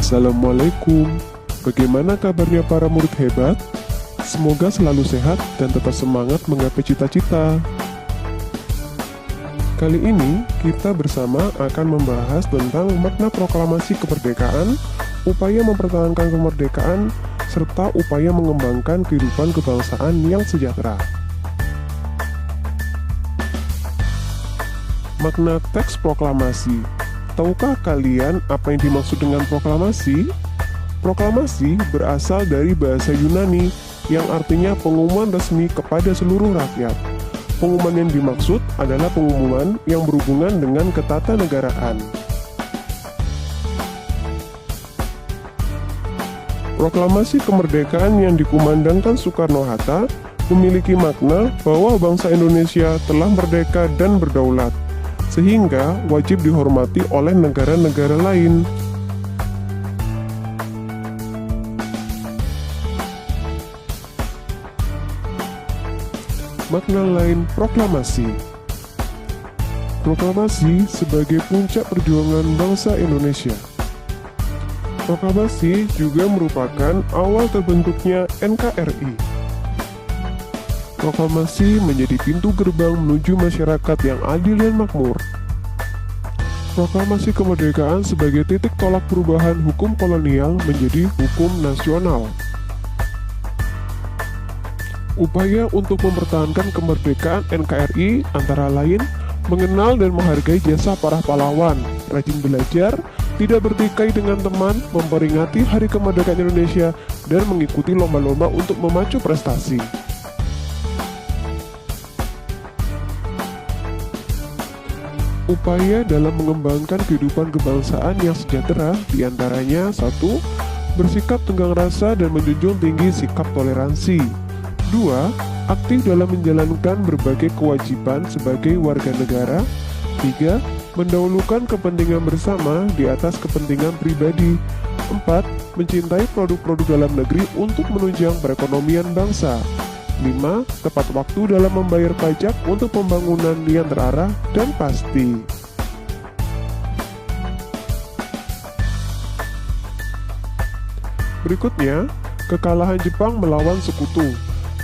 Assalamualaikum. Bagaimana kabarnya para murid hebat? Semoga selalu sehat dan tetap semangat menggapai cita-cita. Kali ini kita bersama akan membahas tentang makna proklamasi kemerdekaan, upaya mempertahankan kemerdekaan, serta upaya mengembangkan kehidupan kebangsaan yang sejahtera. Makna teks proklamasi. Tahukah kalian apa yang dimaksud dengan proklamasi? Proklamasi berasal dari bahasa Yunani yang artinya pengumuman resmi kepada seluruh rakyat. Pengumuman yang dimaksud adalah pengumuman yang berhubungan dengan ketatanegaraan. Proklamasi kemerdekaan yang dikumandangkan Soekarno-Hatta memiliki makna bahwa bangsa Indonesia telah merdeka dan berdaulat, sehingga wajib dihormati oleh negara-negara lain. Makna lain proklamasi. Proklamasi sebagai puncak perjuangan bangsa Indonesia. Proklamasi juga merupakan awal terbentuknya NKRI. Proklamasi menjadi pintu gerbang menuju masyarakat yang adil dan makmur. Proklamasi kemerdekaan sebagai titik tolak perubahan hukum kolonial menjadi hukum nasional. Upaya untuk mempertahankan kemerdekaan NKRI antara lain mengenal dan menghargai jasa para pahlawan, rajin belajar, tidak bertikai dengan teman, memperingati Hari Kemerdekaan Indonesia, dan mengikuti lomba-lomba untuk memacu prestasi. Upaya dalam mengembangkan kehidupan kebangsaan yang sejahtera diantaranya 1. Bersikap tenggang rasa dan menjunjung tinggi sikap toleransi. 2. Aktif dalam menjalankan berbagai kewajiban sebagai warga negara. 3. Mendahulukan kepentingan bersama di atas kepentingan pribadi. 4. Mencintai produk-produk dalam negeri untuk menunjang perekonomian bangsa. 5. Tepat waktu dalam membayar pajak untuk pembangunan yang terarah dan pasti. Berikutnya, kekalahan Jepang melawan sekutu.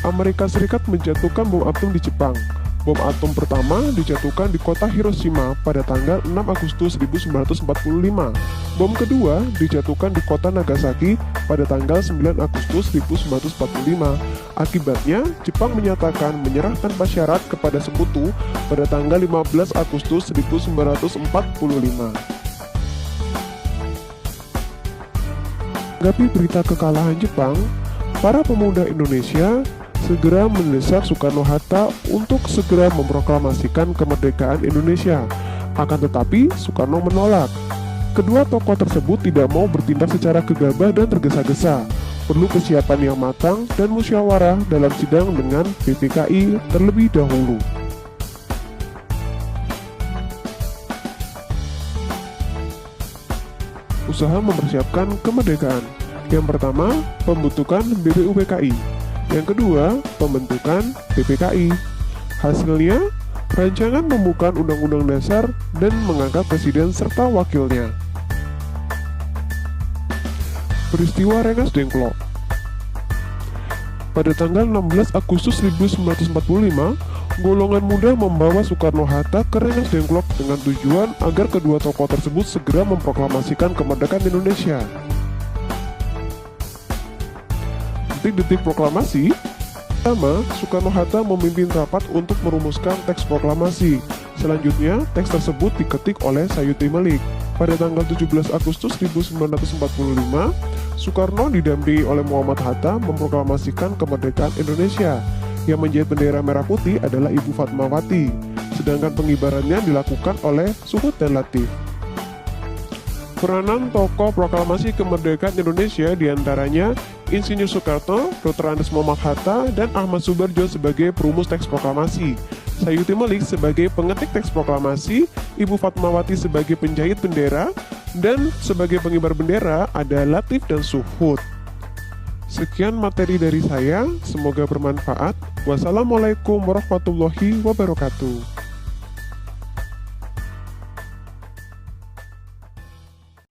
Amerika Serikat menjatuhkan bom atom di Jepang. Bom atom pertama dijatuhkan di kota Hiroshima pada tanggal 6 Agustus 1945. Bom kedua dijatuhkan di kota Nagasaki pada tanggal 9 Agustus 1945. Akibatnya, Jepang menyatakan menyerah tanpa syarat kepada sekutu pada tanggal 15 Agustus 1945. Menanggapi berita kekalahan Jepang, para pemuda Indonesia segera mendesak Soekarno-Hatta untuk segera memproklamasikan kemerdekaan Indonesia. Akan tetapi, Soekarno menolak. Kedua tokoh tersebut tidak mau bertindak secara gegabah dan tergesa-gesa. Perlu kesiapan yang matang dan musyawarah dalam sidang dengan PPKI terlebih dahulu. Usaha mempersiapkan kemerdekaan. Yang pertama, pembentukan BPUPKI. Yang kedua, pembentukan PPKI. Hasilnya, rancangan pembukaan Undang-Undang Dasar dan mengangkat presiden serta wakilnya. Peristiwa Rengas Dengklok. Pada tanggal 16 Agustus 1945, golongan muda membawa Soekarno-Hatta ke Rengas Dengklok dengan tujuan agar kedua tokoh tersebut segera memproklamasikan kemerdekaan Indonesia. Detik-detik proklamasi. Pertama, Soekarno-Hatta memimpin rapat untuk merumuskan teks proklamasi. Selanjutnya, teks tersebut diketik oleh Sayuti Melik. Pada tanggal 17 Agustus 1945, Soekarno didampingi oleh Muhammad Hatta memproklamasikan kemerdekaan Indonesia. Yang menjahit bendera merah putih adalah Ibu Fatmawati, sedangkan pengibarannya dilakukan oleh Suhut dan Latif. Peranan tokoh proklamasi kemerdekaan Indonesia diantaranya Insinyur Soekarno, Dr. Andes Muhammad Hatta, dan Ahmad Subarjo sebagai perumus teks proklamasi, Sayuti Melik sebagai pengetik teks proklamasi, Ibu Fatmawati sebagai penjahit bendera, dan sebagai pengibar bendera ada Latif dan Suhut. Sekian materi dari saya, semoga bermanfaat. Wassalamualaikum warahmatullahi wabarakatuh.